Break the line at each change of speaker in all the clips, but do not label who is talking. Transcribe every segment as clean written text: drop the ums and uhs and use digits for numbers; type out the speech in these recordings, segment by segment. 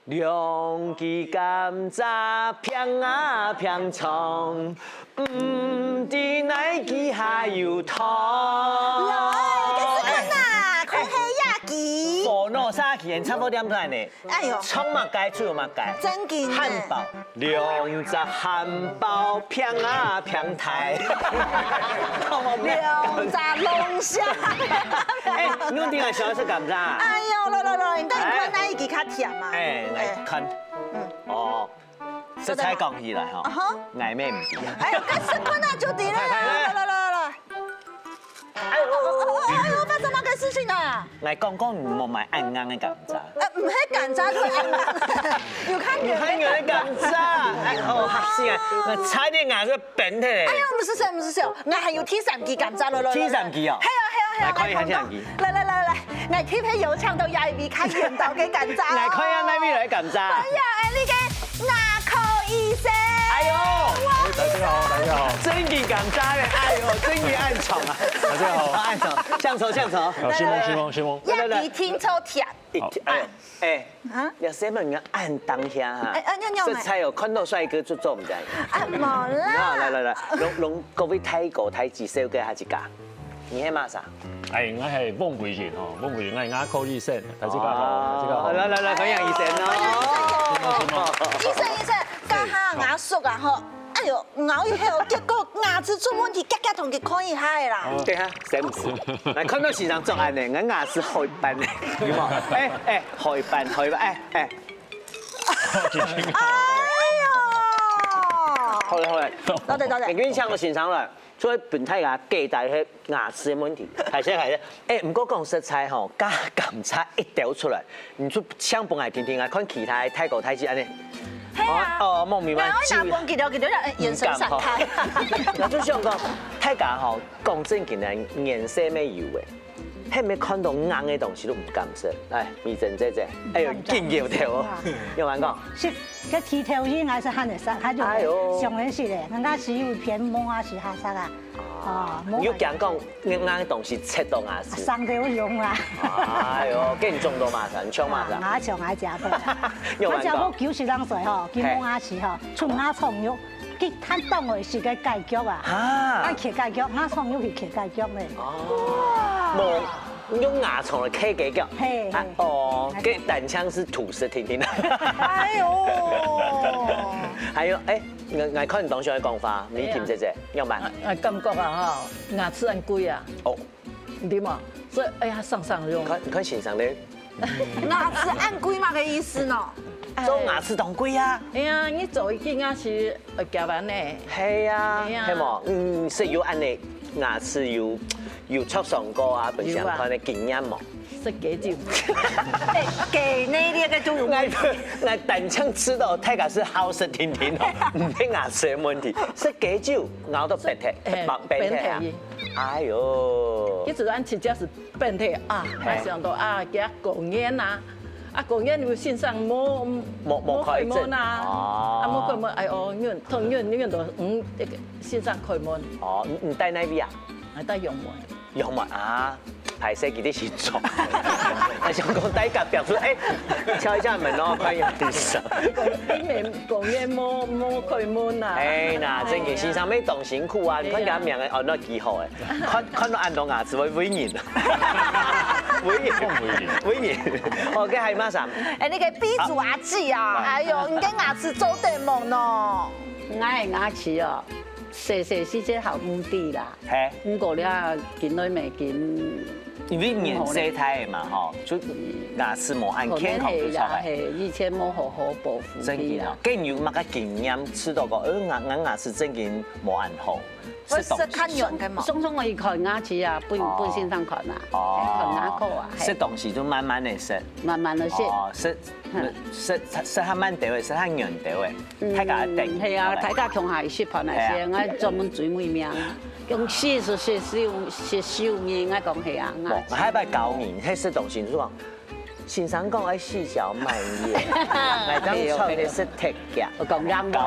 兩支甘蔗平啊平蔥，唔知哪支還有湯。火鍋沙期，差不多點出呢。哎呦，蔥嘛改，醋嘛改。
真嘅。
漢堡，2隻漢堡平啊平台。
2隻龍蝦。
哎，你點解想要食甘蔗？
哎呦，來，你看哪一支較甜嘛？
哎，來看。哦，食材講起來哈，愛咩唔知。
哎呦，該食款啊，就對了。來。哎呦，發生乜嘅事情啊？
來講唔好買暗硬嘅甘蔗。
唔係甘蔗，佢暗硬。要看
圓的甘蔗。哎哦，嚇死啊！我差點牙是扁的。
哎呀，唔是笑，我係要貼3支甘蔗來。
貼3支哦。係啊。來看一下貼3支。來，我貼喺油牆度廿味看原道嘅甘蔗。來看一下哪味來甘蔗。
哎呀，你嘅牙科醫生。
哎呦！
大家好。
真嘅甘蔗咧，哎呦，真嘅暗闖啊！
大家好，
暗闖，向籌。
先鋒。
一聽抽甜。
哎，有什麼人按當下哈？食材哦，看到帥哥就做唔知。
啊，冇啦。
來，攏各位睇過睇至少嘅下一家，你係乜啥？
係，我係汪貴賢哦，汪貴賢係牙科醫生，大家好。
來，歡迎醫生咯。
醫生，家下牙熟啊嗬。哎呦，咬以後結果牙齒出問題，家同佢看一下啦。
對啊，是唔是？來看到現場作案呢，我牙齒開斑呢，有冇？開斑，哎呦！好嘞，
多謝。
你講個現場啦，所以本體牙幾大嘅牙齒嘅問題，係啫。唔過講食材吼，加甘蔗一條出來，唔出搶本來聽啊，看其他泰國泰式安尼。哦，莫名嘛，
我拿幫佢哋眼神閃開。
我就想講，大家吼講正經嘅顏色咩有嘅，係咪看到硬嘅東西都唔敢食？哎，美珍姐姐，哎呦，見搖頭哦，有冇講？
是，個剃頭應該是喊得上，他就上面是的，人家是有偏摸啊，是哈啥啊。哦，
有講講硬嘅東西切到牙齒。
傷得有用啦。
哎呦，給你中到麻煩，搶麻煩。
牙搶還食好。我食好90歲吼，佢摸牙齒吼，出牙創肉，佢他當我是個解腳啊。啊。佢解腳，牙創肉係解腳咧。
哦。用牙蟲嚟開解腳。
嘿。
哦，跟膽槍是吐司聽聽。
哎呦。
還有我看你同學嘅講法，美甜姐姐，有冇？
我感覺啊，嗬，牙齒很貴啊。哦。點啊？所以哎呀，上用。
看先生咧。
牙齒按貴嘛嘅意思呢？
做牙齒當貴啊！
哎呀，你做一件牙齒會夾完咧。
係啊，係冇，食要按你牙齒要出上過啊，本身看你經驗冇。
食幾條？
給呢啲嘅都用。
我等槍吃到太家是好食甜甜哦，唔係牙齒嘅問題，食幾久咬到變態，變態啊！哎呦！
一直按吃只是變態啊，還想到啊，給他過年啊，過年有線上摸開門啊，摸開門哎哦，你都線上開門。
哦，唔帶哪邊啊？
係帶陽門。
陽門啊！排泄幾啲錢做，係想講低格表出，敲一下門咯，歡迎啲手。
講嘢摸開門啊！
嗱，正經先生咩動辛苦啊？你看佢名嘅按得幾好誒，看到按到牙齒會威嚴啊！威嚴。哦，嘅係乜衫？
你嘅 B 組牙齒啊，哎呦，你嘅牙齒做得忙咯。
我係牙齒哦。細時只學唔啲啦，不過咧見到未見，
因為年紀大嘛嗬，就牙齒冇按健康就錯嘅。
以前冇好好保護啲啦。
跟住乜嘅經驗，知道個牙齒真係冇按好。
我識看人嘅嘛。
鬆我要看牙齒啊，半線上看啊，看牙科啊。
食東西都慢慢嚟食。慢慢嚟食。食下慢啲嘅，食下軟啲嘅，睇下定。
係啊，睇下強下食盤嚟食，我專門嘴每命，用試是食少面，我講係啊。
我喺度教人，喺食東西都講，先生講愛細嚼慢咽，嚟當初你識剔嘅。
我講啱嘅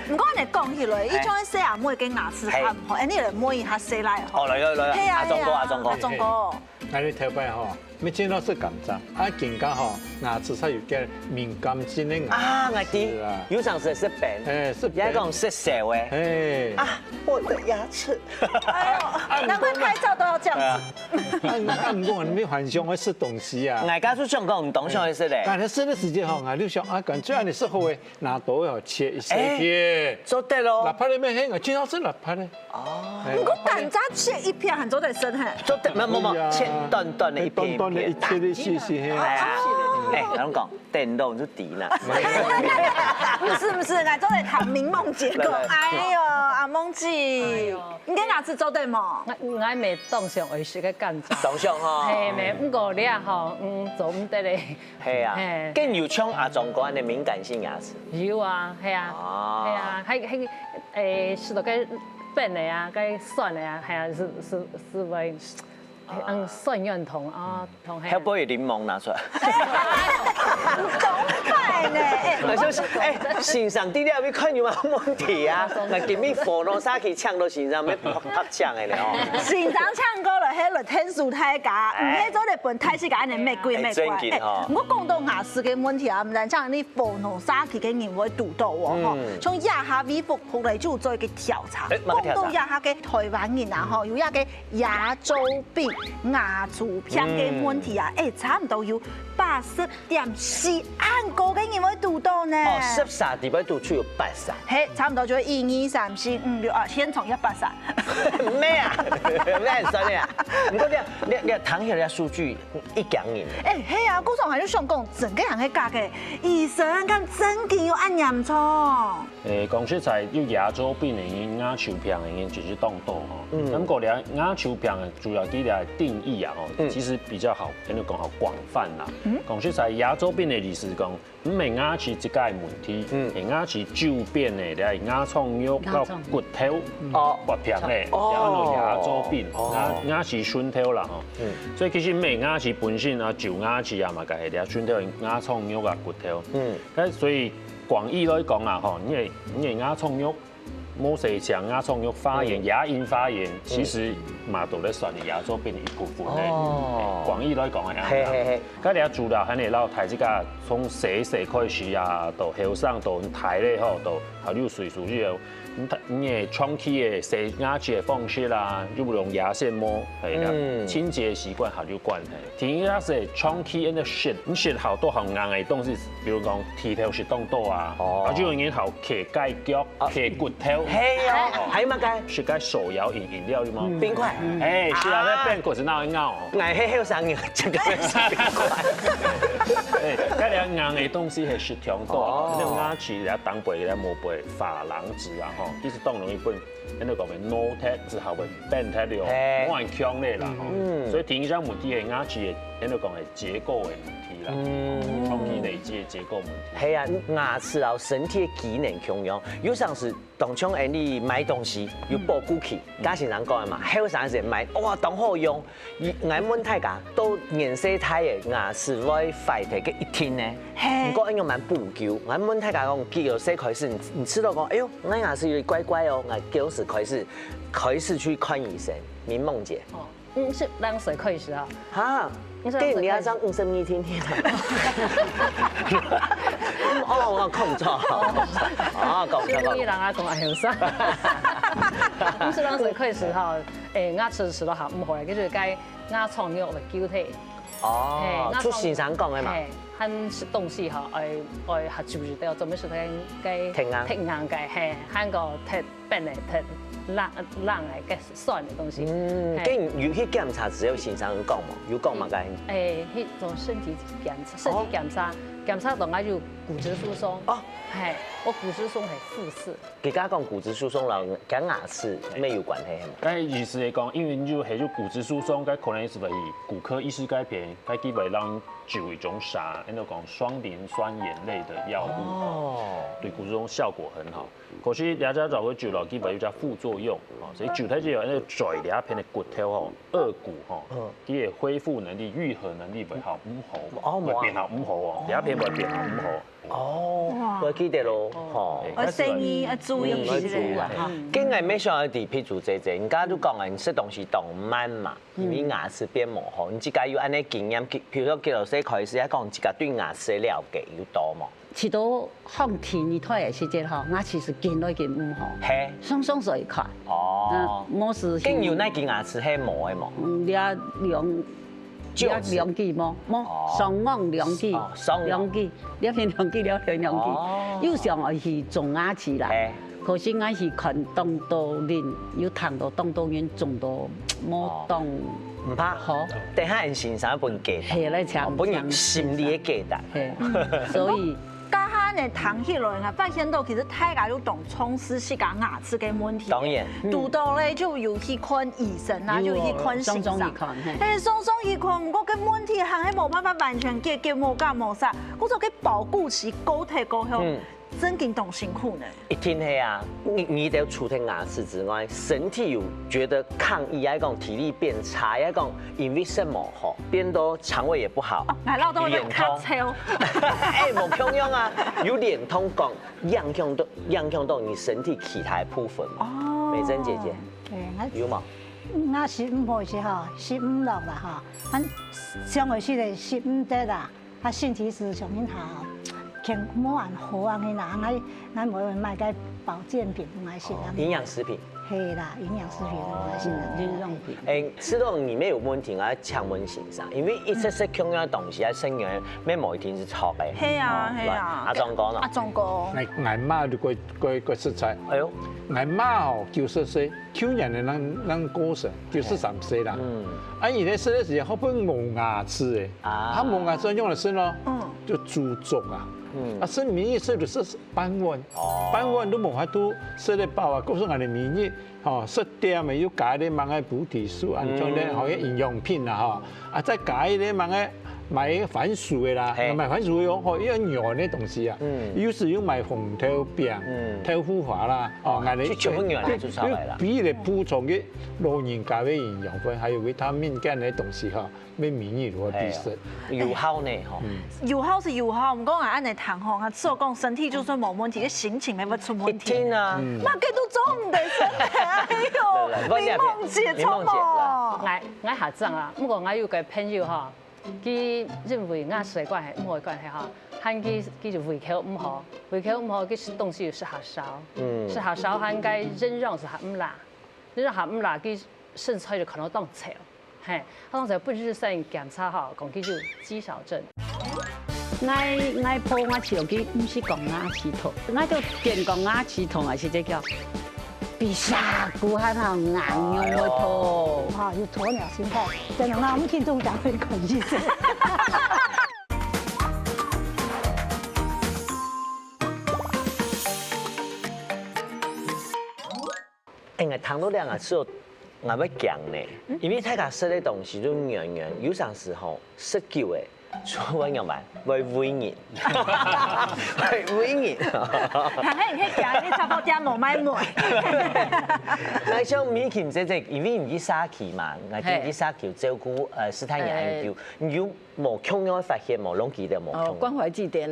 唔該，你講起來，呢種細阿妹嘅牙齒合唔合？你嚟摸一下細奶。
哦，來，阿忠哥。
阿忠哥。
那你頭擺嗬，
沒見到是甘蔗，啊，更加吼牙齒才有個敏感性的牙。
啊，我知，有上是是病，
是
也講色色的。哎，啊，我的牙齒。
哎呦，難怪拍照都要這樣子。
啊，唔講，你沒幻想會吃東西啊？
我家屬想講唔懂想會食咧。
但係食的時間吼，我就想啊，咁最後你適合嘅拿刀哦切一些片。
做得咯。
哪怕你咩輕，我最好是哪怕咧。
哦。不過甘蔗切一片，很做得生嘿。
做得冇，切斷斷的一片。
斷的一切的細細嘿。
哎，我講電動就敵啦。
不是，我做得談明夢姐講。哎呦，阿夢姐，你跟牙齒做得冇？
我未當上會食嘅甘蔗。
當上吼。
係咪？不過你啊吼，做唔得咧。
係啊。更有像阿總講的敏感性牙齒。
有啊，係啊。係啊，食到cái bệnh này啊，cái酸này啊，係啊，是為酸軟痛啊，痛係。
要不要檸檬拿出來？
懂快呢？
欣賞啲了，要看有冇問題啊？我今日火龍沙去搶到欣賞要拍搶的了。
欣賞唱歌了，迄個天數太假，唔係做嚟本太是假，你咩鬼咩怪？我講到牙齒嘅問題啊，唔係像你火龍沙去嘅人會讀到喎，從牙下微服後來就做一個調查，講到牙下嘅台灣人啊，有一個牙周病、牙周病嘅問題啊，差唔多有80.4萬個嘅人會讀到呢。
哦，13點讀出有80。
嘿，差唔多就1、2、3、4、5、6啊，先從183。
咩啊？咩很酸呀？唔過你睇下啲數據一講你。
係啊，顧總還是想講，整個人嘅價格，醫生咁真嘅要按嚴重。
講實在，有牙周病的人、牙周病的人就是當多吼。咁個咧牙周病的主要啲咧定義啊，吼，其實比較好，應該講好廣泛啦。講實在，牙周病的意思講，唔係牙齒一個問題，係牙齒周邊的咧牙創肉到骨頭骨片咧，然後牙周病，牙齒損透啦吼。所以其實唔係牙齒本身啊，舊牙齒啊嘛，個係咧損透牙創肉啊骨頭。咁所以廣義來講啊，吼，因為牙創肉。某些像牙創肉發炎、牙齦發炎，其實嘛都咧算係牙周病的一部分咧。廣義來講係咁樣。咁你啊主要喺你老太這個從細開始啊，到後生到大咧吼，到後六歲左右，你嘅長期嘅洗牙齒嘅方式啦，用唔用牙線膜係啦，清潔習慣好有關係。聽下是長期嘅食，你食好多好硬嘅東西，比如講鐵頭食當多啊，啊就容易好鉗鈣腳、鉗骨頭。
係啊，係乜嘅？
食該手搖飲料的嗎？
冰塊。
哎，是啊，那變果子那會咬。
愛黑後生人食個冰塊。
哎，嗰啲硬嘅東西係食強多，那種牙齒咧當背咧磨背珐琅質啊，吼，其實當容易變，那個咩 no tech 之後會變態了，冇人強烈啦，所以聽上問題係牙齒嘅，那個講係結構嘅問題啦，長期累積嘅結構問題。
係啊，牙齒啊，身體嘅機能強樣，有時是當像你買東西要保護器，家先人講嘅嘛，後生時買哇當好用，我問大家都年歲大嘅牙齒會壞掉嘅一天呢，唔過應該蠻補救。我問大家講，幾歲開始你知道講，哎呦，我牙齒有點怪怪哦，我幾時開始去看醫生？明夢姐。
哦，20歲開始啊？
哈？跟你要講50米天天。哦，我講錯。哦，講錯。
所以人啊講係後生。20歲開始吼，牙齒吃得好唔好咧？就是該牙創肉嘅交替。
哦，出先生講嘅嘛。
很食東西吼，愛合住住掉，做咩事該剔硬嘅，係慳個剔變嚟剔。冷嘅酸嘅東西。
跟有去檢查只有先生講嘛，有講嘛該？
去做身體檢查，檢查到我有骨質疏鬆。哦，係，我骨質疏鬆係負4。
佢家講骨質疏鬆啦，跟牙齒沒有關係係嘛？
但係意思嚟講，因為就係就骨質疏鬆，該可能是為骨科醫師該片，該基本讓就一種啥，那講雙磷酸鹽類的藥物，哦，對骨質疏鬆效果很好。可是大家就會做落基本有隻副作用，所以就睇住有那個嘴兩片的骨頭吼，顎骨吼，佢嘅恢復能力、愈合能力會好唔好？會變好唔好哦，兩片袂變啊，唔好。
哦，我記得咯，吼。
生意注意之類的。
今日沒想到地皮做這，人家都講啊，你食東西當慢嘛，因為牙齒變模糊。你自家有安尼經驗，譬如說，吉老師開始講自家對牙齒的了解有多嗎？
起到放天你退的時間吼，牙齒是見到見唔好，係，鬆鬆水快。哦，冇事。
經有那件牙齒係磨的嘛？
兩支毛，雙網兩支，兩支，兩片兩支，有時候是種牙齒啦，可是我是看動到人有糖到動到人種到冇動，
唔怕好。等下人欣賞一本記，
係咧搶，
本人心裡嘅記得，
所以。
家下呢談起來啊，發現到其實大家都懂從事是講牙齒嘅問題。
當然，
讀到咧就有去看醫生啊，就有去看先生。但係鬆鬆去看，唔過個問題係冇辦法完全解決，冇干冇啥，我就去保護其高體高效。真緊動辛苦呢。
一天黑啊，你得除掉牙齒之外，身體有覺得抗議，還講體力變差，還講因為什麼吼，變多腸胃也不好，
眼老都有卡超。
哎，冇強樣啊，有臉通講影響到你身體其他部分嘛。哦，美珍姐姐，有冇？
我15歲時候15落啦哈，上回去的15得啦，他身體是上面好。全冇按好啊！佢嗱，我冇賣個保健品，唔係食啊。
營養食品。係
啦，營養食品唔係食日用品。
誒，吃到裡面有問題，我要強問先生，因為一直食強樣東西，喺生養咩某一天是錯嘅。
係啊，係啊。
阿壯講啦。阿
壯哥。
挨媽就個食材。哎呦，挨媽哦90歲，去年的咱過世93歲啦。而且呢，食的時候好不冇牙齒誒，他冇牙齒用來吃咯，就豬腫啊。食免疫食就是半碗，半碗都冇法度食得飽啊！告訴我哋免疫，吼食點咪要加啲某個補體素，安種咧好嘅營養品啦，吼啊再加啲某個買番薯嘅啦，買番薯用好要牛嘅東西啊，有時要買紅豆餅、豆腐花啦，哦，我哋比嚟補充嘅老人家嘅營養分，還有維他命這樣嘅東西哈，咩免疫如何提升？
有效呢，吼，
有效是有效，唔講啊，按你談吼，啊，做講身體就算冇問題，個心情咪會出問題。
天啊，
嘛，佢都做唔得身體，哎呦，你夢姐錯冇？
我下葬啊，不過我有個朋友哈。佢認為牙齒的關係，冇關係哈，喊佢就胃口唔好，胃口唔好，佢食東西又食下少，食下少，喊佢忍讓是下唔辣，忍讓下唔辣，佢身材就可能當臭，嘿，當時不日先檢查哈，講佢就肌少症。
我破我齒佢唔是講牙齒痛，我就見講牙齒痛還是這叫。比沙骨還好硬用個頭，
哈，要鴕鳥心態，真係我們聽眾講會講醫生。
我糖都兩個時候，我要講呢，因為大家食的東西都樣樣，有陣時候食久誒。所以我用埋會會熱，會熱。
但係你睇下，你差不多冇買門。
那像米鉗姐姐，因為唔知沙琪嘛，我見啲沙琪照顧斯坦人叫，要冇強樣發現冇攏記得冇。
哦，關懷字典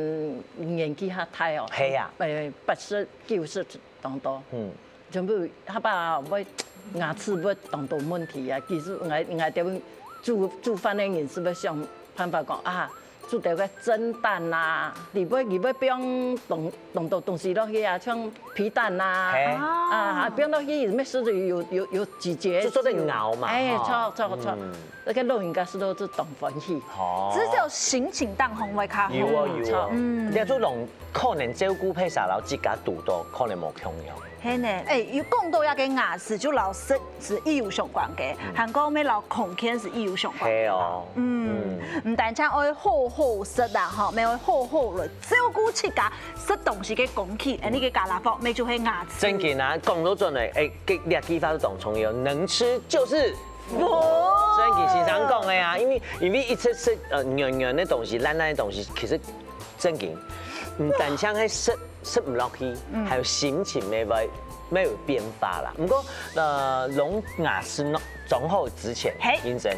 年紀較大哦。
係啊。
80、90當多。全部他把我牙齒不當到問題啊，其實我點煮飯的人是不想。辦法講啊，煮條個蒸蛋啦，你不用動到東西落去啊，像皮蛋啦，啊，不用落去，咩事都有季節。
就做得熬嘛。
哎，錯，那個老人家是都是當歡喜。
只有心情當紅為較好。
有啊。你做農可能照顧配啥老自家肚多，可能冇強樣。
係呢，要講到一個牙齒就老食是醫療相關嘅，韓國咩老空間是醫療相關。係哦。唔但止愛好好食啊，嗬，咪愛好好來照顧自家食東西嘅功氣，呢個加拿大咪就係牙齒。
真嘅啊，講到盡嚟，啲地方都當重要，能吃就是福。真嘅時常講嘅啊，因為一直食樣樣嘅東西，爛嘅東西，其實真嘅。唔但像係食唔落去，還有心情沒有變化啦。不過，攏牙齒裝好之前，認真。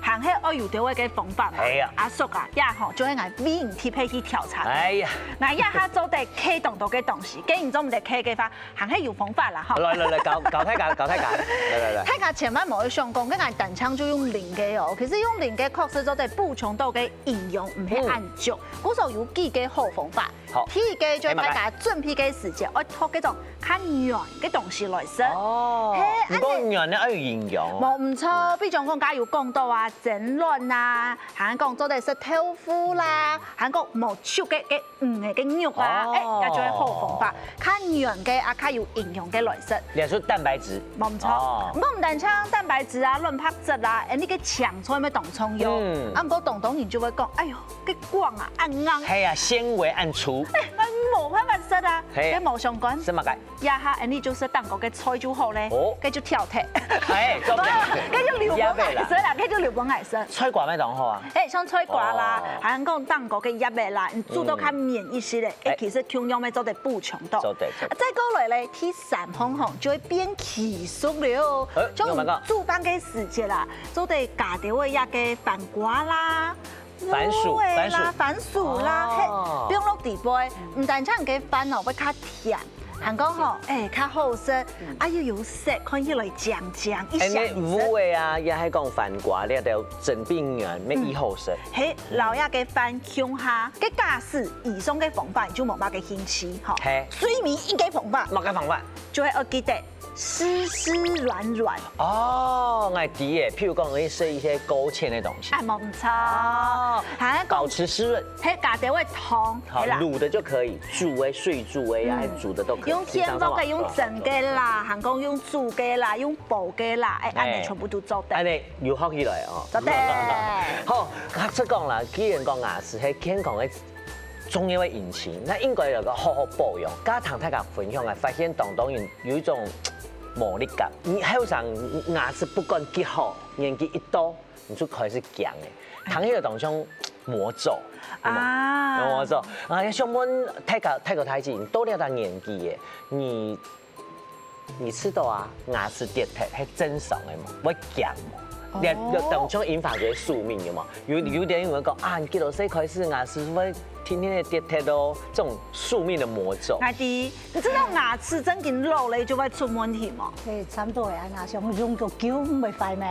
行迄愛有條嘅方法嘛。
係啊，
阿叔啊，呀吼，就係挨美人貼配去調查。
哎呀，
嗱呀下做地啟動到嘅東西，既然做唔得開嘅話，行迄有方法啦，吼。
來，搞睇價，來。
睇價千萬唔好上講，跟挨單槍就用零嘅哦。其實用零嘅確實做地補充到嘅營養，唔係按足。嗰時候有幾個好方法。
好，
第一個就係大家準備嘅時間，愛拖嗰種較軟嘅東西來食。
哦，唔講軟咧，要有營養。
冇唔錯，比如講，假如講到啊蒸卵啊，還講做地食豆腐啦，還講冇熟嘅肉啊，誒，就係好方法。較軟嘅啊，較有營養嘅來食。
你係說蛋白質？
冇唔錯，唔講唔但搶蛋白質啊、卵白質啊，誒，你嘅強菜咩當蔥用？啊，唔過當然就會講，哎呦，嘅光啊暗硬。
係啊，纖維暗粗。
冇辦法食啊，跟冇相關。
什麼解？
呀哈，你就是當個嘅菜就好咧，繼續挑剔。
係，
繼續留本愛食啦，繼續留本愛食。
菜瓜咩當好啊？
誒，像菜瓜啦，還講當個嘅葉嘅啦，你煮到較綿一些咧，誒，其實同樣咩做得補充到。
做得。
再過來咧，第三方向就會變稀疏了。像煮飯嘅時節啦，做得加掉嘅一嘅飯瓜啦。
番
薯啦，嘿，變落地杯，唔但將嘅飯哦會較甜，還講吼，誒較好食，啊又有色，看起來醬一香。
誒，五味啊，也係講飯瓜，你都整邊樣咩以好食。
嘿，老一嘅飯鄉下，嘅假使以上嘅方法就冇乜嘅興趣，吼。係。睡眠一個方法。乜嘅方法？就係要記得。濕軟。
哦，我係知嘅，譬如講可以食一些勾芡嘅東西。
哎，冇錯。係
保持濕潤。
嘿，加點會湯。
好，滷的就可以，煮嘅、水煮嘅啊，煮的都可以。
用天福嘅，用蒸嘅啦，韓國用煮嘅啦，用煲嘅啦，誒，安尼全部都做得。安尼
又學起來哦。
做得。
好，學出講啦，既然講牙齒係健康嘅重要嘅引擎，那應該有個好好保養。加堂大家分享啊，發現當然有一種。魔力感，你還有上牙齒不管幾好，年紀一到，你就開始講誒，糖迄個當像魔咒啊，魔咒啊！像我泰國太極，到了當年紀誒，你吃到啊牙齒跌脫係正常誒嘛，會講嘛，你當像引發咗宿命嘅嘛，有點有人講啊，你幾多歲開始牙齒會天天的跌脫哦，這種宿命的魔咒。阿弟，你知道牙齒真緊老咧就會出問題嗎？誒，差唔多呀，牙上用個久唔會壞咩？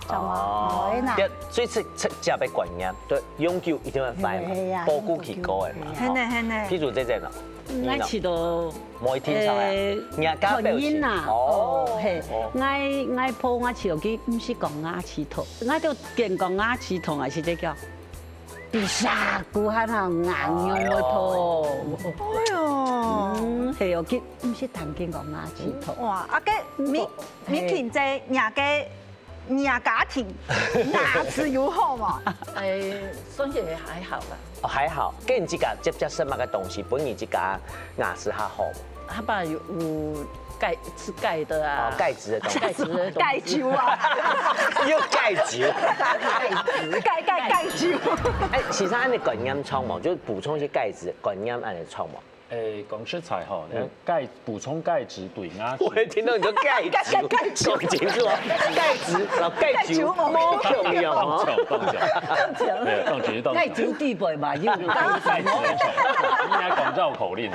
就嘛，唔會啦。所以食要觀念，對，永久一定會壞，保護佢高嘅嘛。係呢。譬如這隻咯，
我吃到
冇天生嘅，牙膠表情。
哦，係，我抱我吃落去，唔是講牙齒痛，我就見講牙齒痛還是這叫。啲沙骨喺度硬用個痛，哎呦，係哦，佢唔是談見講牙齒痛。哇，阿嘅你見在牙家庭牙齒有好嘛？
誒，算是還好啦。
哦，還好，跟人自家接什麼嘅東西，本人自家牙齒還好。
他爸有鈣，吃鈣的啊，
鈣質的東西，
鈣酒啊，
有鈣酒，
鈣酒。
哎，其實按你觀念創嘛，就是補充一些鈣質，觀念按你創嘛。
誒，講食材吼，鈣補充鈣質對牙齒。
我一聽到你說鈣酒，講清楚啊，鈣質，然後鈣酒冇重要哦。
鈣酒必備嘛，要鈣質。
應該講繞口令。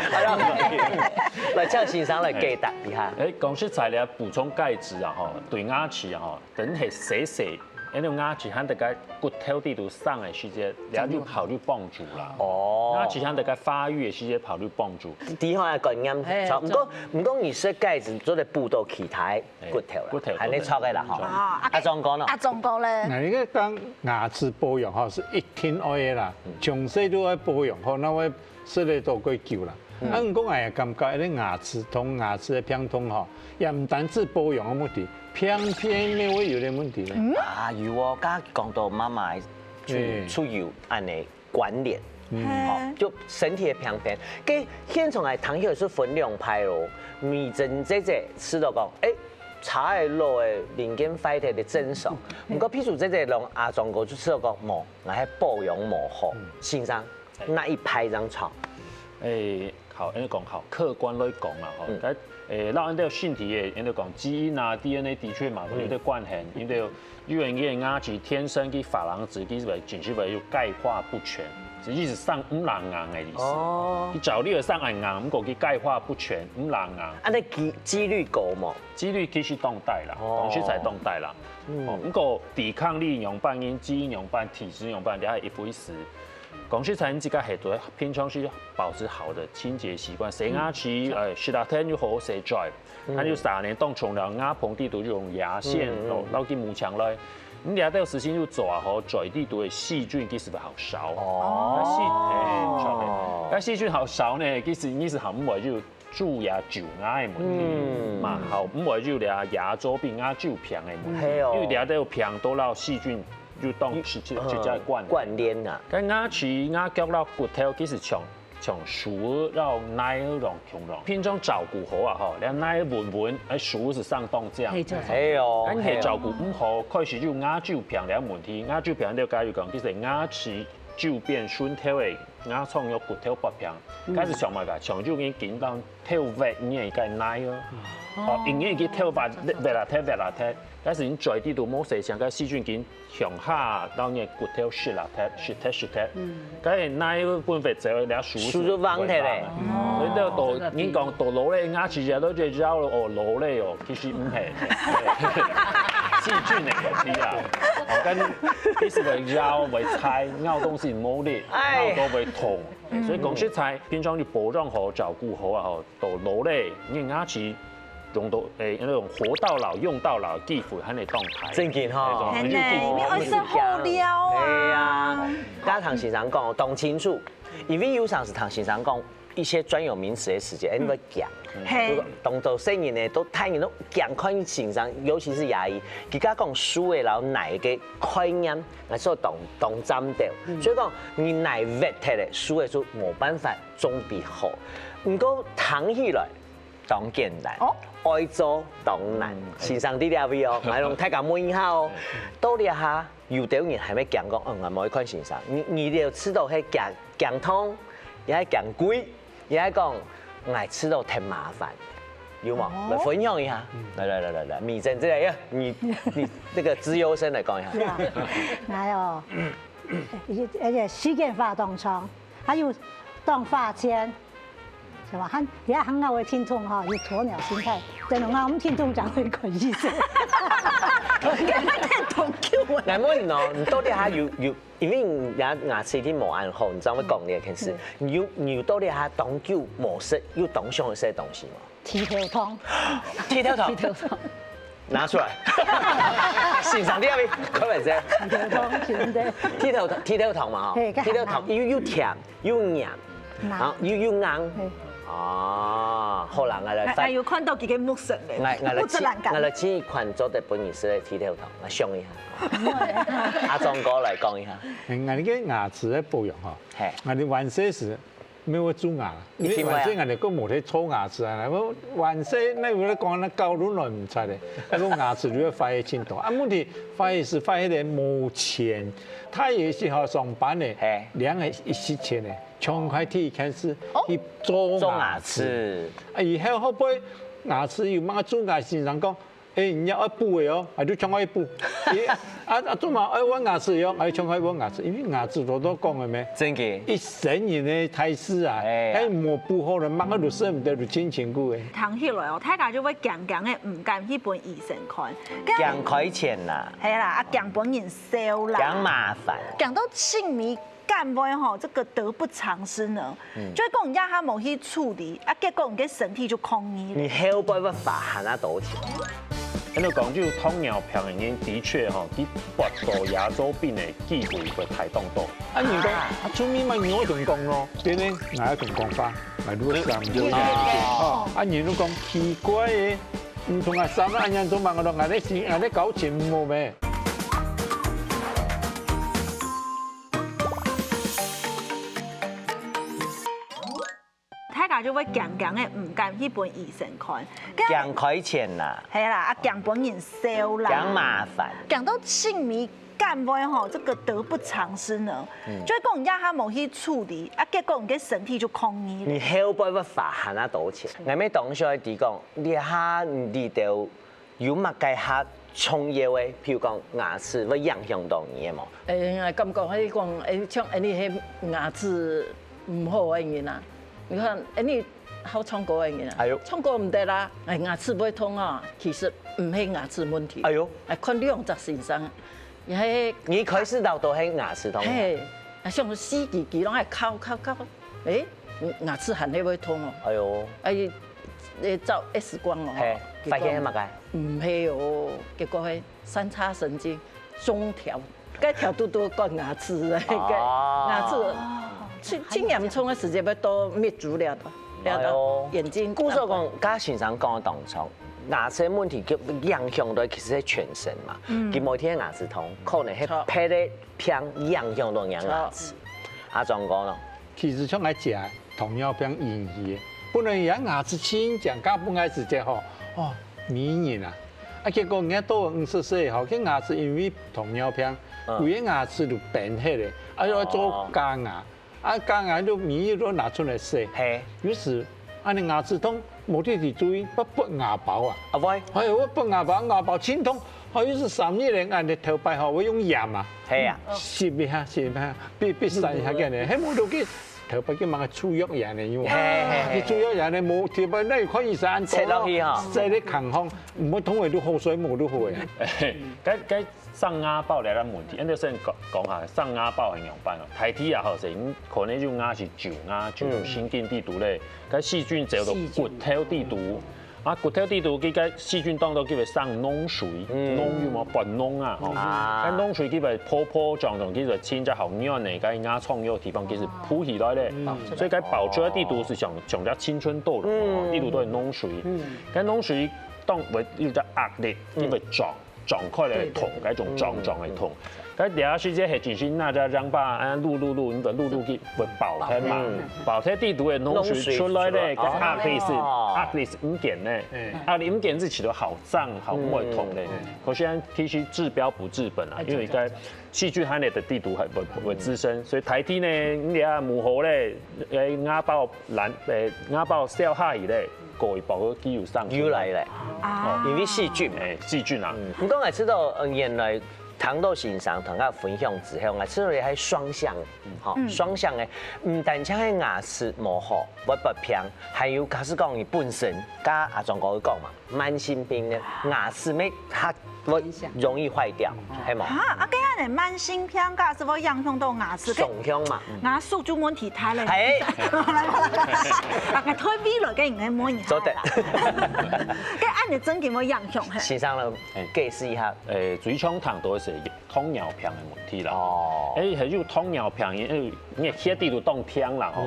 來叫先生來解答一下。
誒，講食材咧補充鈣質啊，吼，對牙齒啊，吼，等係細。因為牙齒喺大家骨頭啲度生嘅時節，你要考慮幫助啦。哦，牙齒喺大家發育嘅時節考慮幫助。
第一項係觀念錯，唔講你食鈣質做嚟補到其他骨頭啦，係你錯嘅啦，嗬。阿壯哥咯，
阿壯哥咧，
嗱，你講牙齒保養嗬，是一天愛嘅啦，從細都愛保養好，那我食得多過久啦。啊，唔講係感覺啲牙齒痛、牙齒嘅偏痛嗬，也唔單止保養嘅問題。偏咩會有啲問題咧？
啊，有哦，家講到媽媽出油按你管臉，就身體嘅偏偏。佢現從係糖血是分兩派咯，米針這吃到講，誒，茶係落嘅零件壞掉的正常。唔過譬如這讓阿壯哥就吃到講，冇，我係保養冇好。先生，那一派張草？
誒。好，因為講好客觀來講啦，吼，咁咱按照性體嘅，因為講基因啊 DNA 的確嘛有啲關係，因為有人嘅牙齒天生佢珐琅質佢係淨係為有鈣化不全，意思上唔人硬嘅意思。哦。佢照你係上硬硬，不過佢鈣化不全，唔人硬。
啊，你幾率高冇？
幾率其實當代啦，講實在當代啦。哦，不過抵抗力樣板、因基因樣板、體質樣板，你係一夫一時。講實在，你自己係對平常是保持好的清潔習慣，洗牙齒洗6天就好洗 dry， 它就3年當沖了牙棚地圖就用牙線撈去幕牆來，你牙到時先就抓好 dry 地圖的細菌其實好少。哦。細菌好少呢，其實你是好唔會就蛀牙、蛀牙的問題嘛，好唔會就牙周病、牙周病的問題，因為牙到病多了細菌。就當是就叫
慣連啊！
咁牙齒牙腳到骨頭其實從熟到奶嗰種形狀，平常照顧好啊吼，你奶穩穩，哎熟是上當這樣。
係哦。
咁係照顧唔好，開始就牙周病兩問題，牙周病了解就講，其實牙齒周邊損頭嘅牙創有骨頭不平，開始上埋個長就已經到頭髮你係個奶咯，哦，因為佢頭髮越來脫。但是你在地度冇細想，個細菌經向下到你骨頭蝕啦脫，咁係奶本發就你數
咗問題咧。
所以都到你講到老咧牙齒日都最繞咯，哦老咧哦，其實唔係細菌嘅問題啊。咁其實會繞會猜咬東西冇力，咬到會痛。所以講實在，平常你保養好、照顧好啊，吼到老咧你牙齒。用到那種活到老用到老，幾乎喺你當台。
真健康，
係呢，你愛食好料啊！
係啊，家唐先生講講清楚，因為有時是唐先生講一些專有名詞的時間，因為講，當做聲音呢都太人都講看先生，尤其是牙醫，佢家講書的老奶嘅概念，係所當針對，所以講你奶vetted的書的書冇辦法總比好，唔過談起來當簡單。愛做當難，先生啲啲位哦，我用睇下問下哦，到底下有啲人係咪講講，我冇去看先生，你哋吃到係講通，也係講貴，也係講我吃到太麻煩，有冇？來分享一下，來，米珍這裡，你這個資優生來講一下。
來哦，而且時間化當倉，還有當化纖。是吧？很底下很多位聽眾哈，有鴕鳥心態，真係我們聽眾講會可意思。
嗱，冇人哦，你到底下有，因為牙齒啲冇安好，你知道我講呢件事，你到底下當久冇食，有當上嘅些東西嘛？
剃頭痛。
剃頭痛。拿出來。欣賞啲啊咪，開玩笑。剃頭痛嘛嗬，剃頭痛要甜要硬，啊要硬。哦，好啦，我來。
係要看到自己目神咧，不自然感。
我來請群組的本醫師來剃頭痛，來上一下。阿壯哥來講一下。我
哋嘅牙齒嘅保養嗬，我哋晚些時沒有蛀牙，因為晚些我哋個冇得搓牙齒啊，我晚些那我哋講那高輪來唔出咧，那個牙齒就要發一清痛。啊，問題發一是發一點冇錢，他也是好上班咧，兩個一時錢咧。從開始開始去做牙齒，啊，以後會不會牙齒有乜蛀牙？先生講，你要一補嘅哦，係都從開補。做嘛愛換牙齒嘅哦，係從開換牙齒，因為牙齒都講嘅咩？
真嘅，
一生人嘅態勢啊，冇補好咧，乜都捨唔得，就真辛苦嘅。
談起來哦，大家就會強強嘅唔敢去本醫生看，
強開錢啦，
係啦，啊強本人收啦，
強麻煩，
強到性命。幹不吼，這個得不償失呢。就講人家他冇去處理，啊，結果人家身體就抗議。
你後背要罰很啊多錢。
喺度講就糖尿病嘅人，的確吼，佢發到牙周病嘅機會會太當多。
啊，你講啊，出面咪我同講咯，點咧？哪一種講法？咪都上唔到嘅。哦，啊，你都講奇怪嘅，唔同啊，三個人做乜我都嗌你試，嗌你搞錢冇咩？
就會強強嘅唔敢去本醫生看，
強開錢啦，
係啦，啊強本人收啦，
強麻煩，
強到性命敢會吼這個得不償失呢？就會講壓下冇去處理，啊結果你嘅身體就抗議。
你後背要罰限啊多錢？我咪當初係講，你下你就有乜嘅下重要嘅，譬如講牙齒會影響到你嘅冇？
我感覺迄講，像你迄牙齒唔好嘅原因啊，你看你好唱歌嘅原因啊，唱歌唔得啦，牙齒不會痛啊，其實唔係牙齒問題。哎呦，看你用隻身上，
你開始到都係牙齒痛。
嘿，像死記記攏係靠，牙齒還係會痛哦。哎呦，照 X 光哦，
發現係乜嘅？
唔係哦，結果係三叉神經中條，該條嘟嘟個牙齒嘅，牙齒最嚴重嘅時間要到滅族了到眼睛。
故說講，家先生講嘅當中，牙齒問題佢影響到其實係全身嘛。佢每天牙齒痛，可能係拍咧片影響到人牙齒。阿壯講咯，
其實像我食糖尿病引起的，本來人牙齒清淨，加本來直接吼迷人啊，結果人家到50歲後，佢牙齒因為糖尿病，規個牙齒就變黑咧，要做假牙，假牙就免都拿出來洗，於是你牙齒痛，冇啲地注意，不拔牙包啊，我拔牙包清痛，於是3年嚟你頭擺後我用鹽啊，攝下，必洗下嘅咧，喺冇到嘅。頭髮叫乜嘅豬肉人嚟要，啲豬肉人你冇頭髮，你可以散切落去嚇，即係啲強項，唔好通去到口水冇都好嘅。
該上牙包嚟啦問題，因為先講下上牙包係樣辦咯，台體也好勢，可能種牙是舊牙，就神經地圖咧，該細菌走到骨頭地圖。骨頭地圖佢個細菌當到叫佢生膿水，膿有冇拔膿啊？咁膿水佢咪泡狀，佢就清咗後軟嚟，個牙瘡有地方其實鋪起來咧，所以個保持地圖是上只青春痘咯，地圖都係膿水，咁膿水當會有隻壓力，因為撞開嚟痛，嗰種撞嚟痛。咁第二時間係進行那隻讓把錄，你個錄去會爆開嘛？爆開地圖嘅膿水出來咧，個壓力是5件咧，壓力5件是起到好脹好唔會痛咧。可是必須治標不治本啊，因為個細菌含量的地圖係會滋生，所以台體呢，你啊無好咧，牙包消下去咧，過一步肌肉上
又來咧，因為細菌啊。唔講係知道原來。糖豆欣賞同佢分享之後，我知道你係雙向嘅，雙向嘅，唔單止係牙齒冇好，會拔片，還有假使講你本身，加阿壯哥講嘛，慢性病嘅牙齒咪較會容易壞掉，係冇？
咁樣嚟慢性病，假使會影響到牙齒嘅
雙向嘛，
牙數就問題大咧。係，大概推尾來嘅人嘅冇影響。做得。咁按你真嘅冇影響係？
先生啦，解釋一下。
最常談到係糖尿病嘅問題啦。係有糖尿病，因為血地都當聽啦吼。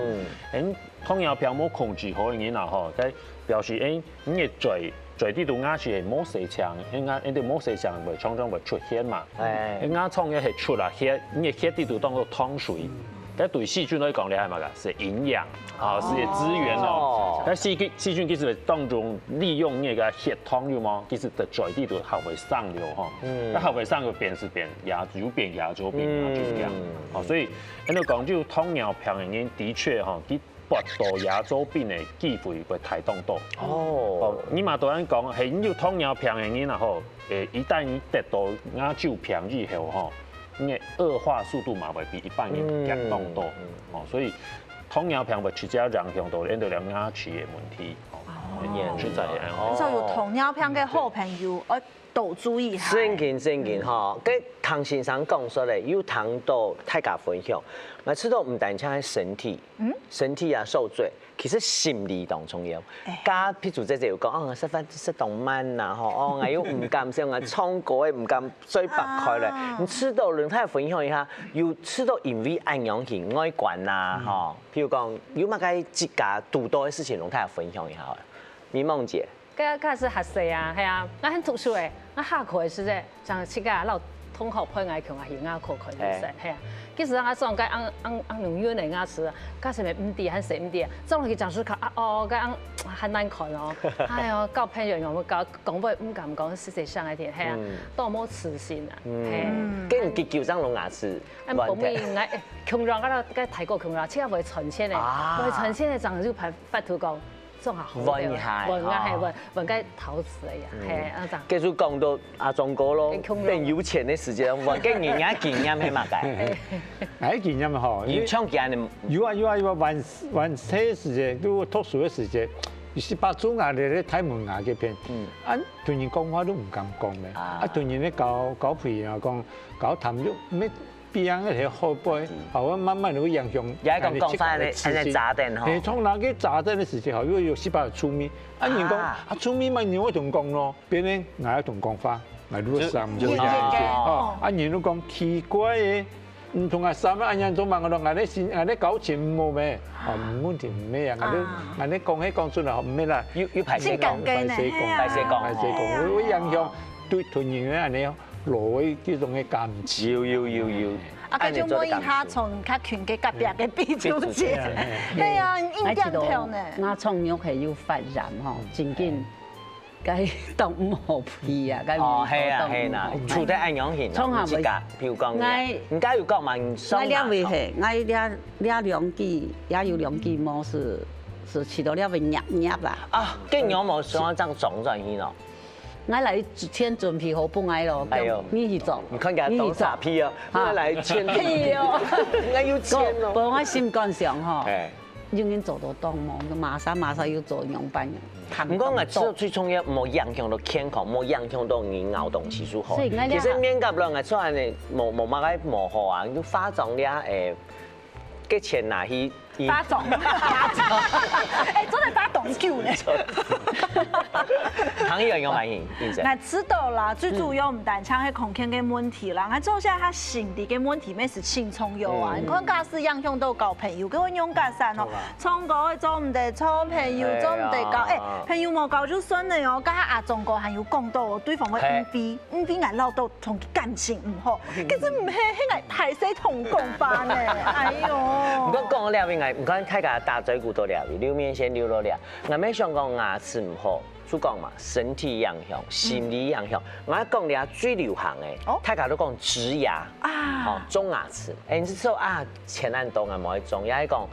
糖尿病冇控制好嘅嘢啦吼，佢表示你嘅嘴地度牙齒係冇細腸，你哋冇細腸會常常會出血嘛。牙瘡也係出啦血，你嘅血地度當做湯水。咁對細菌來講，你係乜噶？是營養啊，是資源哦。咁細菌其實當中利用那個血湯有冇？其實在嘴地度還會上流哈。咁還會上個變牙周病、牙周病這樣。哦，所以喺度講就糖尿病嘅人的確哈，佢拔到牙周病嘅機會會太當多。哦，你嘛當然講係你有糖尿病嘅人啊吼，一旦你得到牙周病以後吼。因為惡化速度嘛會比一般人嚴重多，所以糖尿病會直接影響到你哋牙齒嘅問題，就係咁。
就有糖尿病嘅好朋友，要多注意下。
正經哈，跟唐先生講說咧，有糖到大家分享，我知道唔單止係身體啊受罪，其實心理當重要。加譬如即係講食動慢啊，吼，我又唔敢食，我創過唔敢嘴白開咧。你吃到兩太分享一下，要吃到因為安養型愛管啊，吼，譬如講有乜嘅自家獨到嘅事情，兩太分享一下。咪夢姐，
嗰個是學習啊，係啊，我很讀書誒，我下課嘅時陣，上去個老
通好配愛強啊，型啊可可就是係啊。其實我上個按兩樣嚟牙齒，加上咪唔啲，還是唔啲啊？走落去教書卡啊哦，個按很難看哦。哎呦，教朋友用教講話唔敢講，實際上係點係啊？都冇自信啊。係。
跟住結交生攏牙齒。
咁講咩？我窮人嗰度，睇過窮人，千萬唔會存錢嘅，會存錢嘅就要排發圖講。種下好嘅，揾個投資嚟啊，係啊，就。繼續講到阿忠哥咯，變有錢的時間，揾個人家經驗係嘛嘅？
係經驗嗬，
要唱幾年？
有啊，玩車時間都讀書嘅時間，18種牙咧睇門牙嘅片，啊，同人講話都唔敢講嘅，啊，同人咧搞皮啊，搞談喐咩？別人一條開杯，後尾慢慢會影響。
有一個講法咧，係炸彈嗬。
你從那個炸彈嘅時候，如果有18出面，啊人講啊出面咪我同講咯，別人嗌一同講法，咪都三唔會嘅。哦，啊人都講奇怪嘅，唔同啊三啊人做乜我都嗌你搞錢冇咩？哦唔問題唔咩啊，嗌你講起講出嚟唔咩啦，
要排寫講，排寫講，
會影響對團員咧你。攞呢種嘅感情，
要。
啊，佢就可以下從較權嘅隔壁嘅比較姐，係啊，應該跳呢。
我創業係要發展嗬，真緊，該當唔好皮啊，該唔好當。
係啦，處得安養型，
創下
咪，譬如講，唔該要講嘛，
我了未係，我了兩季，也有兩季毛是吃到了會壓啦。
啊，跟羊毛雙張種轉去咯。
我來簽準備好本來咯，你去做，
你看人家都傻批啊，我來簽批哦，我要簽咯。
不過我心肝上吼，永遠做到當毛，馬上要做樣板樣。
唔講我最重要，冇影響到健康，冇影響到你咬東西舒服。其實免甲兩個出來呢，冇乜個磨好啊，你化妝了嘅錢拿去。
打腫，哎，真係打腫球呢。
糖藥用買現在。
我知道啦，最主要唔單唱係空間嘅問題啦，我做下他心理嘅問題，咩是青蔥油啊？你看假使影響到交朋友，佢用假散哦，唱歌做唔得錯朋友，做唔得交，哎，朋友冇交就算了哦，加阿忠哥還有講到對方嘅誤會挨鬧到同感情唔好，其實唔係，係挨太細同講法呢，哎呦。
唔過講了邊。唔講，大家大嘴骨都了，流面先流落了。我沒想講牙齒唔好，就講嘛，身體影響、心理影響。我講了最流行的，大家都講植牙啊，哦，種牙齒。你知道啊，錢難多啊，冇去種，也係講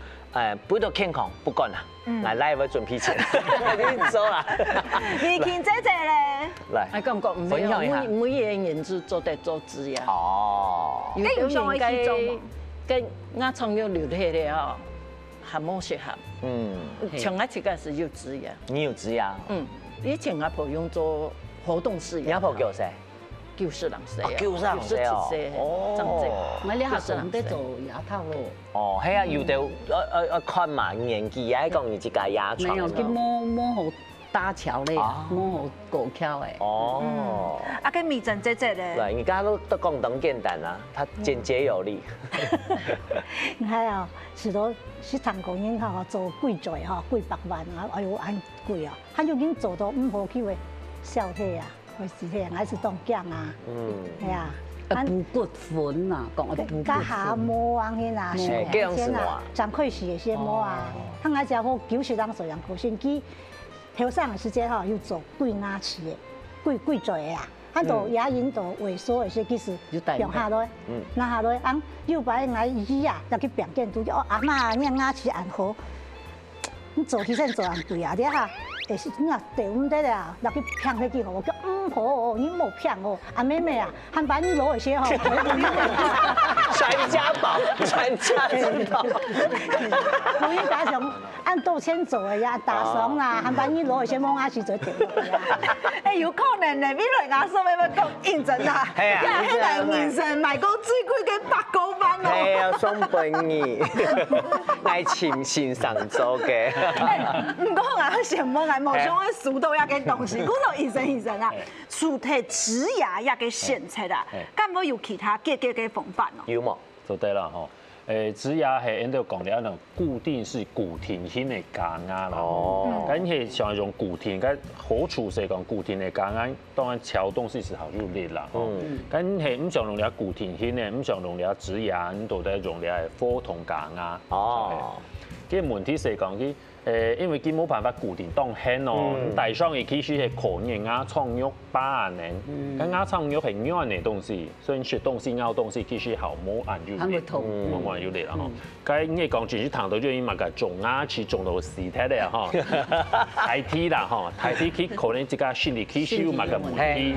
不到健康不管啦，我來為準備錢，你走啦。
你見姐姐咧，
來，
我感覺唔係每個人都做得做植牙。
哦，
你唔想去做？
跟我從幼留起嚟哦。還冇適合，從我自己是有植牙。
你有植牙？
以前阿婆用做活動式牙。
阿婆叫誰？
叫師郎師啊。
叫師郎師
哦。哦。
我哋學生在做牙套咯。
哦，係啊，有得看嘛年紀，喺講你自家牙床。
沒有，佢摸好搭橋咧，摸好高橋誒。
哦。
啊，跟米珍姐姐咧。
對，而家都講咁簡單啦，它簡潔有力。
係啊，是到市場供應嚇做貴在嚇幾百萬啊，哎呦，很貴啊！他就已經做到唔好去為消費啊，為事體還是當獎啊，係啊，
補骨粉啊，講補骨粉。家下摸啊去哪？先啊，張開始先摸啊，他愛食好90人數樣高先機，後生的時間嚇要做貴拿起嘅，貴在啊。他就牙齦就萎縮一些，其實병下來，拿下來，按右擺牙醫啊，入去病檢都叫阿媽，你牙齒按好，你做起身做人對啊，啲嚇，但是你啊對唔得啦，入去騙飛機好，叫唔好，你冇騙哦，阿妹妹啊，還把你攞一些吼，
傳家寶，傳家寶，
可以打上按道歉做嘅呀，打上啦，還把你攞一些摸牙齒做點嘅。
哎，有可能咧，未來牙數要講認真啊，
係啊，
因為迄個眼神賣過最貴嘅8萬哦。
係啊，送俾你，愛情線上做嘅。
唔過我想問下，冇想我數到一個東西，講到醫生啊，除咗植牙一個選擇啦，敢冇有其他嘅方法咯？
有冇？
就對啦吼。植牙係因到講了那種固定式固定型的牙啦。哦。咁係像一種固定，咁好處是講固定的牙牙，當然撬動是好入力啦。咁係唔想用了固定型的，唔想用了植牙，你都得用了普通牙牙。哦。cái問題是講佢因為佢冇辦法固定當輕咯，大上嘅其實係可能牙創肉把人，咁牙創肉係軟嘅東西，所以食東西咬東西其實好冇按住力，冇按住力啦嗬。咁你講只是談到就因為個種牙齒種到屍體咧嗬，大體啦嗬，大體佢可能自家身體其實有埋個問題，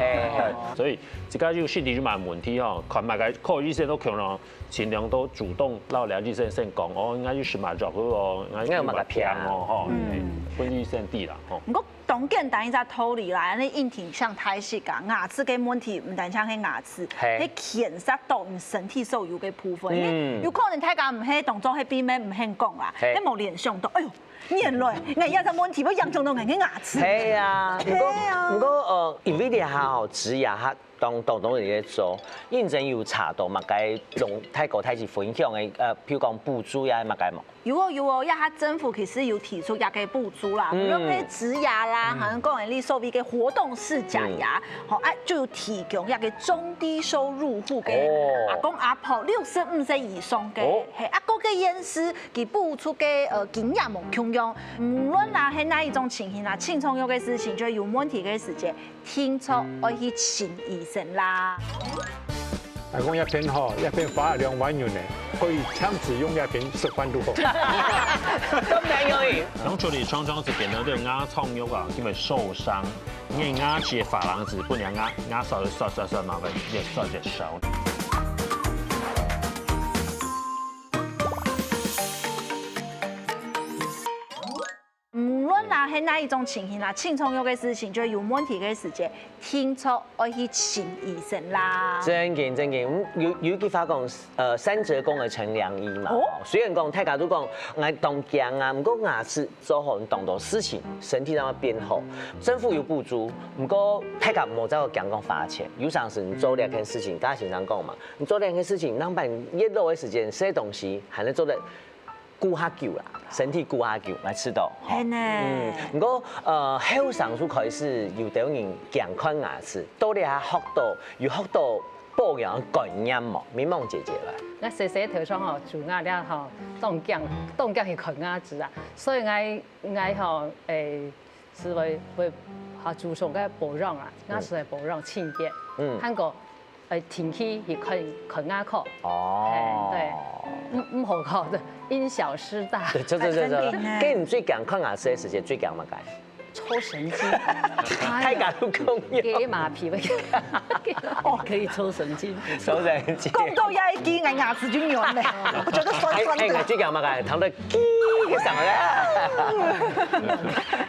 所以自家有身體有埋問題嗬，看埋個科醫生都強咯，盡量都主動老了醫生先講，哦，應該要食埋咗嗰個，應該有埋個平哦，嗬，分醫生啲啦，嗬。
不過當簡單一隻道理啦，你硬挺像台式噶牙齒嘅問題，唔單像係牙齒，係牽涉到你身體所有嘅部分，有可能大家唔係當作係邊咩唔肯講啦，你冇聯想到，哎呦，原來牙有隻問題，我嚴重到人嘅牙齒。
係啊，不過NVIDIA 嚇植牙嚇。當人哋做，認真有查到，物解用泰國開始分享嘅譬如講補助呀，物解冇。
有哦，一下政府其實有提出一個補助啦，比如講植牙啦，好像講人哋所謂嘅活動式假牙，好就有提供一個中低收入戶嘅阿公阿婆65歲以上嘅，係阿個嘅驗視，佢補出嘅經驗冇共用，無論啊係哪一種情形啦，輕重要嘅事情，就有問題嘅時間，聽錯愛去請醫生啦。
來講一片吼，一片花2萬元呢，可以強制用一片10萬多。
咁靚嘅。
然後處理常常是見到啲牙創肉啊，因為受傷，因為牙齒嘅珐琅質不良，牙刷麻煩，越刷越少。
係哪一種情形啦？輕重要嘅事情，就有問題嘅時間，聽錯愛去請醫生啦。
真嘅，有句話講三折肱而成良醫嘛。雖然講大家都講愛當驚啊，不過牙齒做好當多事情，身體讓它變好。政府有補助，不過大家冇再講講花錢。有陣時你做兩件事情，大家經常講嘛，你做兩件事情，讓把一路嘅時間，些東西還能做得顧下久啦，身體顧下久來吃到。
係呢。
不過後上數開始有啲人健康牙齒，到底係學到保養概念冇？咪夢姐姐啦。
我細細頭上吼蛀牙了吼，當講係啃牙齒啊，所以我吼是為嚇注重個保養啊，牙齒嘅保養清潔。韓國天氣係啃牙科。哦。對，唔好靠的，因小失大。
對。咁你最健康牙齒嘅時間最健乜解？
抽神經，
太假都講要。
給馬皮可以抽神經。
抽神經。
講到一支牙齒就軟咧，我覺得酸酸的。
最健乜解？糖得嘰嘅上來。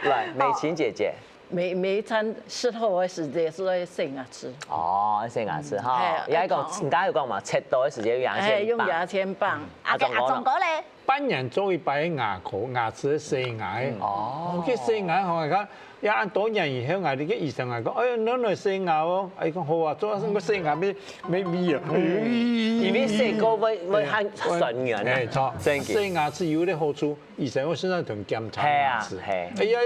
來，美琴姐姐。
每餐事後嘅時間是在洗牙齒。
哦，洗牙齒哈。有一個，而家有講嘛，切到嘅時間用牙籤。
用牙籤棒。
阿仲哥咧？
半年做一擺牙齒洗牙嘅。哦。佢洗牙我講，一按多年以後，我哋嘅醫生講，哎呀，你來洗牙哦。哎，講好啊，做個洗牙咩味啊？
因為洗過會很順軟。
係錯。洗牙齒有啲好處，醫生我現在同檢查牙齒。哎呀。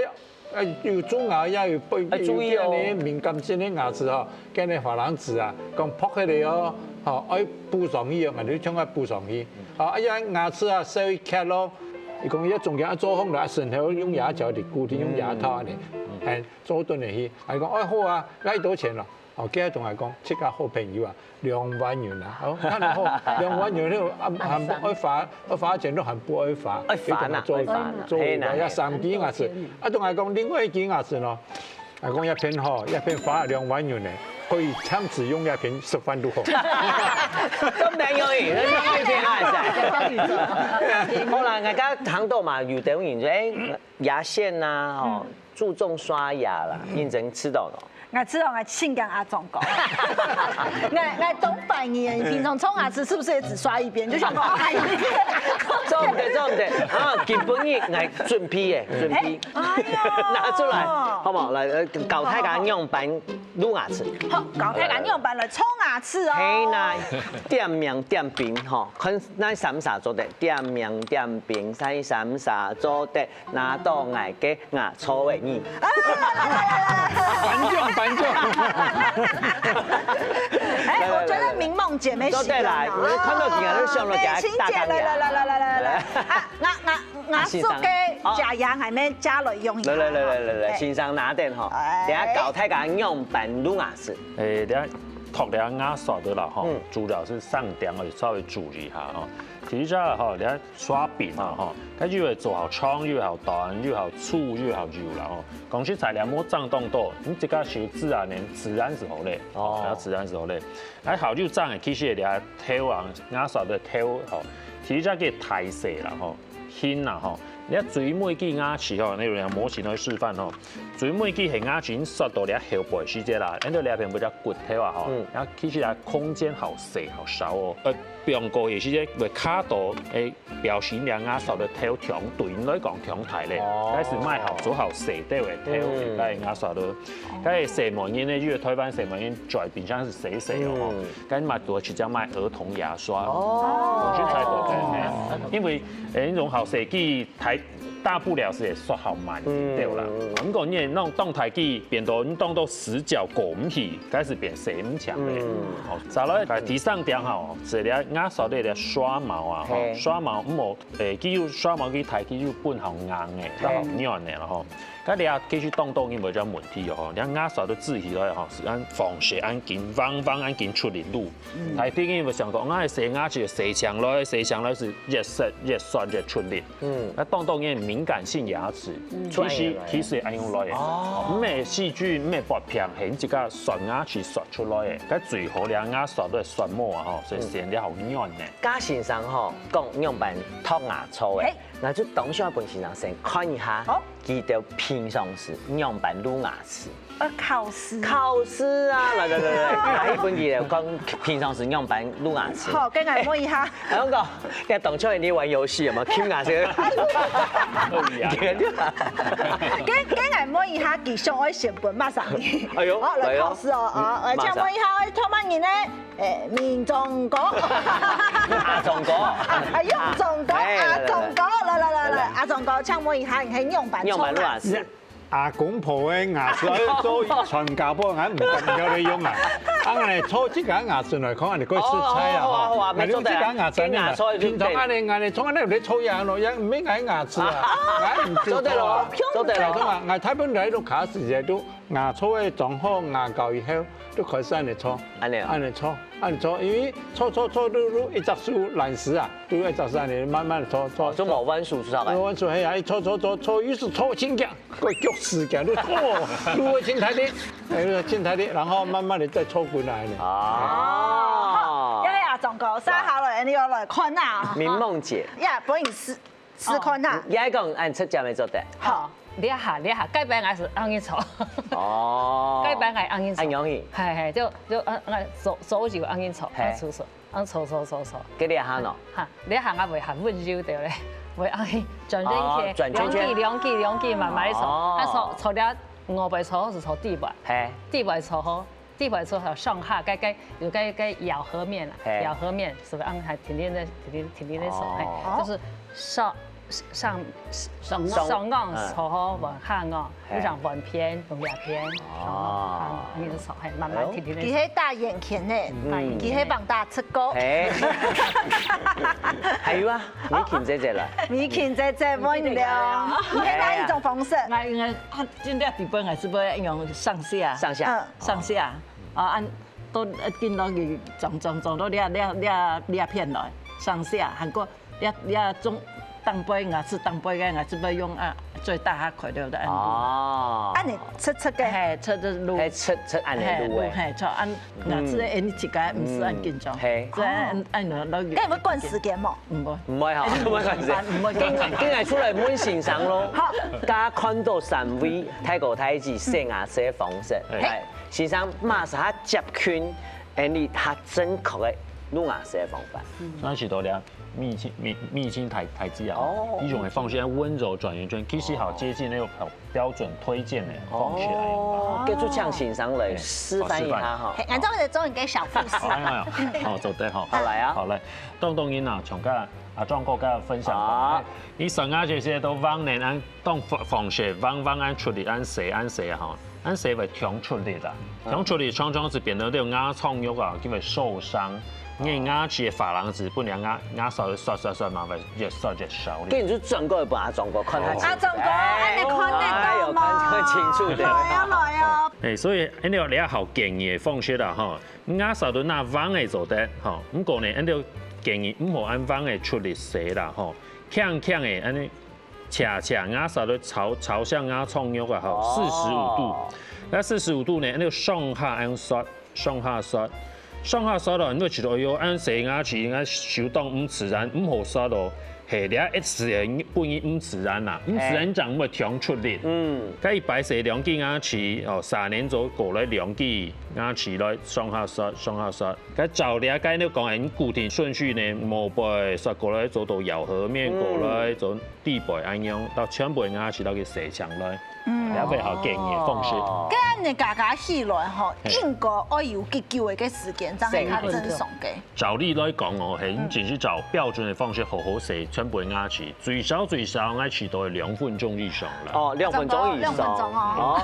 要蛀牙也要注意哦，你敏感性的牙齒哦，跟你珐琅質啊，講撲起嚟哦，好愛補上去，我哋將佢補上去。好，哎呀牙齒啊，稍微卡咯，伊講伊仲有做風啦，順後用牙膠嚟固定，用牙套嚟，係做頓嚟去。係講哎好啊，攞幾多錢咯？哦，今日同係講，即刻好朋友啊，2萬元啊，好，啱啱好，2萬元呢個愛花錢都很不愛花，
愛煩啊，
做一3支牙齒，啊，仲係講另外一支牙齒咯，係講一片吼，一片花2萬元咧，可以強制用一片10萬多。
咁靚嘅，你開片啊，真係。好啦，大家談到嘛，有啲人誒牙線啊，哦，注重刷牙啦，認真知道咯。
我知道我性感阿總講，我懂百年，你平常沖牙齒是不是也只刷一邊？就像我阿姨。
做唔對，啊，基本嘢係準備嘅，拿出來，好唔好？嚟教大家用板擼牙齒。
好，教大家用板來沖牙牙齒哦。
嘿呐，點名點兵吼，看咱三啥做的，點名點兵，咱三啥做的，拿到愛嘅牙粗的你。
反正。
哎，我覺得明夢姐妹喜歡。
對啦，看到見啊，都上落夾大家
來，牙刷嘅假牙係咩？加落用。
來，先生拿點吼，等下搞太個用板擼牙齒。
等下托兩牙刷的啦吼，主要是上點我稍微注意一下吼。其實吼，你睇刷柄啊吼，佢越做好長越好短，越好粗越好柔啦吼。講實在，兩摸髒動多，你這個修自然是好嘞，哦，要自然是好嘞。喺好就髒嘅，其實你睇頭啊牙刷的頭吼，其實叫太細啦吼，輕啦吼。你睇最尾幾牙齒吼，你用模型去示範吼，最尾幾係牙齒刷到你後背時節啦，你到兩邊比較骨頭啊吼，然後其實啊空間好細好少哦。用過嘅時節會卡到誒表示兩牙刷的頭長對你來講長大咧，嗰是買好做好細啲嘅頭，嗰牙刷都，嗰細模型咧，因為台灣細模型在邊上是細細哦，嗰買多去就買兒童牙刷，我覺得太多嘅，因為誒種好細機睇。大不了是會刷好慢對啦。如果你弄動態機變到你動到死角過唔去，開始變細唔強咧。哦，再來第三點吼，是你牙刷咧刷毛啊，刷毛唔好機要刷毛機台機要本好硬嘅，好軟嘅啦吼。咁你啊繼續動因為有問題哦，你牙刷都自己來吼，是按放射按緊汪按緊出嚟路。台邊因為想講，我係細牙齒細牆來是越刷越出力。那動因敏感性牙齒，其實係用來嘅，咩細菌咩薄片係自家刷牙齒刷出來嘅，咁最好你牙刷都係刷毛啊吼，所以成啲好軟嘅。
嘉先生吼講用板托牙粗嘅，那就當下本先生先看一下，記得平常時用板擼牙齒。
考試
啊！來，喺本期嚟講平常時用板擼牙齒。
好，跟我摸一下。
香港，其實當初你玩遊戲有冇撿牙齒？
跟我摸一下，記上我成本馬上嚟。
哎呦，
來考試哦，我請摸一下我托乜嘢咧？面中果。
牙中果。
用中果，牙中果，來，牙中果，請摸一下，係用板擼牙齒。
阿公婆嘅牙刷做傳教波，我唔咁叫你用啊！我哋搓這個牙刷來講，我哋可以試菜啊！我哋這個牙刷咧，平常我哋從來你搓牙咯，唔咩嗌牙齒啊，嗌唔知道。做得咯，我睇本嚟都考試嘅都牙搓嘅狀好，牙膏以後都開始按嚟搓，按嚟搓，因為搓都一隻手爛時啊，都一隻手嚟慢慢搓。
做冇彎數出嚟。
冇彎數係啊，搓，於是搓輕腳，個腳趾腳都搓，擼輕台啲，然後慢慢地再搓過來咧。
哦，因為牙中果生下來，你要來看啊。
明夢姐，
呀，幫你試看啊。
也係講按出價未做得。
好。你下，改版還是按緊搓。哦。改版係按緊搓。
按容易。
係，就按手就按緊搓，按搓。
給你下喏。
嚇，你下我會很溫柔的咧，會按轉圈，兩記慢慢搓。啊搓了五百搓是搓地板。係。地板搓好，上下該咬合面啦，咬合面是不是按還挺練的手，就是上岸搓好，往下岸，就像橫片、同牙片，你的手係慢慢挺的。
佢係大眼鉗咧，佢係幫大出歌。
係啊，米鉗姐姐啦。
米鉗姐姐溫良，你係哪一種方式？
我今日底本還是要用上下。啊，按都見到佢撞到兩片來上下，韓國兩種。當杯牙齒要用啊最大下塊對不對？
哦。
按你出嘅係
出的路。
係出按你路嘅。
係，按牙齒咧，按你自己唔是按緊張。係。即係按攞。
咁會趕時間冇？
唔會嚇，唔會趕時間。唔會。今日出嚟滿線上咯。好。加看到3位泰國太子洗牙齒方式，係先生馬上下接圈，你下正確嘅擼牙齒嘅方法。
那是多了。密親台劑啊，一種的放血溫柔轉圓圈，其實好接近那個標準推薦的放血。
哦，叫做像欣賞來示範一下哈。
按照我哋做一個小故事。
好，做得好。
好來啊，
好來，動音啊，從個阿壯哥跟分享過。你上下這些都往年按當放血，往按出力按射啊哈，按射會強出力啦，強出力常常是變得啲牙創肉啊，因為受傷。因為牙齒的珐琅質不良，牙刷嘛，會越刷越少。跟
你就轉過來幫阿壯哥看下。
阿壯哥，你看得到嗎？
很清楚的。
來啊！
誒，所以你要好建議放血啦，吼，牙刷都拿彎的做得，吼，不過呢，你要建議唔好按彎的出力洗啦，吼，強的安尼斜牙刷都朝向牙創肉啊，吼，45度，那45度呢，你要上下按刷，上下刷。上下刷咯，你要知道要按洗牙齒應該手動唔自然，唔好刷咯。係你一時係半夜唔自然啦，唔自然就唔會強出力。咁一擺洗兩支牙齒，哦3年左右來兩支牙齒來上下刷，上下刷。咁照你解你講係固定順序呢，毛背刷過來做到咬合面過來，做地背安樣，到全部牙齒都去洗上來。也會好建議放血。
咁你家起來吼，應該要有幾久的個時間，才會較正常嘅。
照例來講哦，係你只是照標準的放血，好好洗全部牙齒，最少牙齒都係2分鐘以上啦。
哦，2分鐘以上。2分鐘哦。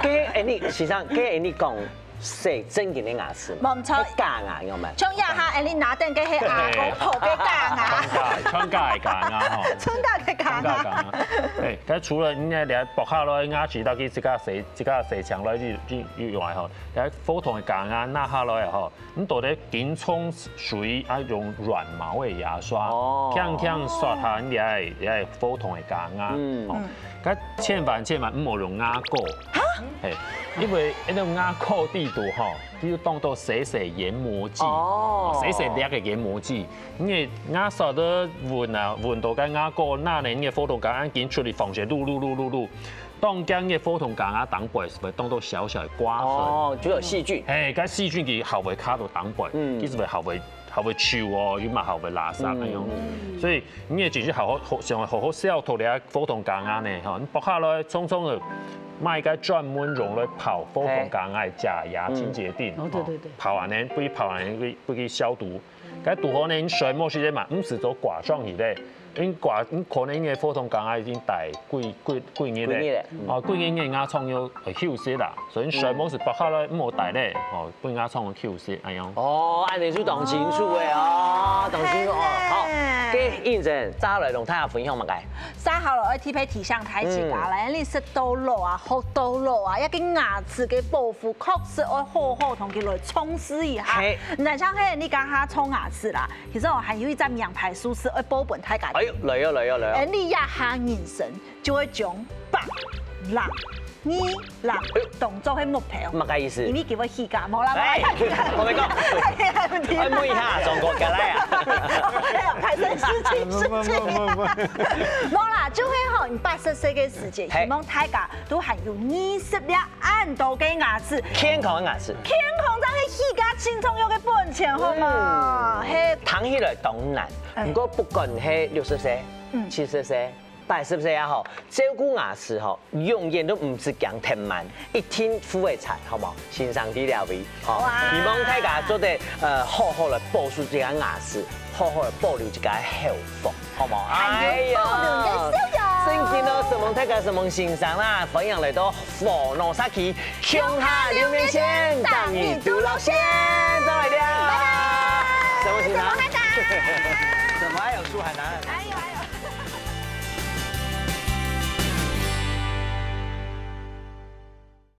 誒你先生，你講。洗整件的牙齒，冇錯，假牙有冇？
從牙下，你拿定嘅係牙膏鋪嘅假牙，
穿假嘅假牙吼，
穿假嘅假牙。
誒，咁除了你嚟剝下來牙齒，到去即個洗牆來以外吼，喺普通嘅假牙拿下來吼，你到底緊沖水啊用軟毛嘅牙刷，輕刷下你係普通嘅假牙，咁千萬唔好用牙膏。係，因為呢個牙膏地度吼，你要當到洗研磨劑，洗叻嘅研磨劑。因為牙刷都換到個牙膏，那年嘅普通假牙緊出嚟放血，擼，當將嘅普通假牙擋背，會當到小小嘅刮痕。哦，就有細菌。誒，個細菌佢後尾卡到擋背，其實會後尾臭哦，與埋後尾垃圾咁樣。所以你誒就是好好消毒你普通假牙呢，吼，你剝下來匆匆嘅。買個專門用來泡普通假牙假牙清潔錠，
對，
泡完呢，不去消毒，咁杜好呢，你水磨時間嘛，唔是做刮狀去咧，你可能嘅普通假牙已經大幾年咧，幾年嘅牙創要休息啦，所以水磨是剝下來唔好大咧，半牙創要休息咁樣。哦，
按你都當清楚嘅哦，當清楚哦，好。應徵揸來同大家分享乜嘅？
三號落去貼提上台起家來，你食到肉啊，學到肉啊，一個牙齒嘅保護確實要好好同佢來充實一下。唔係像係你講下沖牙齒啦，其實我還有一隻名牌舒適要保本大家。
哎呦，嚟啊！
你一下眼神就會將8、6、2、動作喺目標。乜嘅意思？你叫我起價冇啦，
我咪講，我問一下中國嘅來啊，
發生事情，冇啦，就會好你80歲嘅時間，希望大家都還有20粒按度嘅牙齒，
健康嘅牙齒，
健康真係起價輕鬆又嘅本錢，好嘛？係
躺起來當難，不過不管係60歲、70歲。80歲也好，照顧牙齒吼，永遠都唔是講太慢，一天付嘅菜，好冇？欣賞啲料味，好，希望大家做得好好來保護自家牙齒，好好來保留自家幸福，好冇？
哎呀，
先見到什麼大家什麼欣賞啦，歡迎嚟到佛羅薩奇鄉下留名線，帶你獨路線，再來了，什麼欣賞？怎麼還有書還拿？